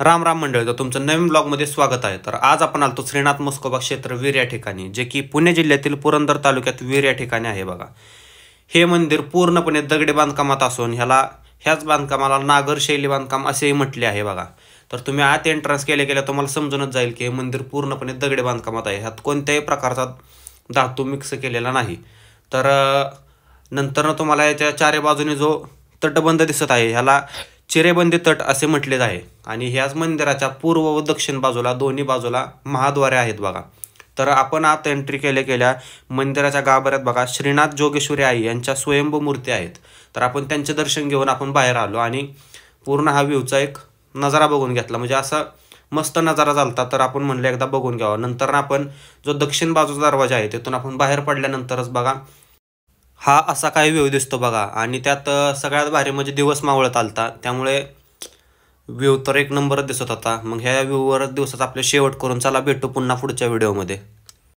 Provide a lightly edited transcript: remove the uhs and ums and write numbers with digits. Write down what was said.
राम राम मंडळी, तर तुमचं नवीन ब्लॉगमध्ये स्वागत आहे। तर आज आपण आलतो श्रीनाथ म्हस्कोबा क्षेत्र वीर या ठिकाणी, जे की पुणे जिल्ह्यातील पुरंदर तालुक्यात वीर या ठिकाणी आहे। बघा, हे मंदिर पूर्णपणे दगडी बांधकामात असून ह्याच बांधकामाला नागर शैली बांधकाम असेही म्हटले आहे। बघा, तर तुम्ही आत एंट्रन्स केल्या तुम्हाला समजूनच जाईल की हे मंदिर पूर्णपणे दगडी बांधकामात आहे। ह्यात कोणत्याही प्रकारचा धातू मिक्स केलेला नाही। तर नंतर तुम्हाला याच्या चारी बाजूने जो तटबंध दिसत आहे ह्याला चिरेबंदी तट असे म्हटले आहे। आणि ह्याच मंदिराच्या पूर्व व दक्षिण बाजूला दोन्ही बाजूला महाद्वारे आहेत। बघा, तर आपण आत एंट्री केल्या मंदिराच्या गाभाऱ्यात बघा श्रीनाथ जोगेश्वरी आई यांच्या स्वयंभू मूर्ती आहेत। तर आपण त्यांचे दर्शन घेऊन आपण बाहेर आलो आणि पूर्ण हा व्ह्यूचा एक नजारा बघून घेतला। म्हणजे असा मस्त नजारा झालता, तर आपण म्हणलं एकदा बघून घ्यावं। नंतर आपण जो दक्षिण बाजूचा दरवाजा आहे तिथून आपण बाहेर पडल्यानंतरच बघा हा असा काही व्ह्यू दिसतो बघा। आणि त्यात सगळ्यात भारी म्हणजे दिवस मावळत आलता, त्यामुळे व्ह्यू तर एक नंबरच दिसत होता। मग ह्या व्ह्यूवर दिवसाचा आपले शेवट करून चला भेटू पुन्हा पुढच्या व्हिडिओमध्ये।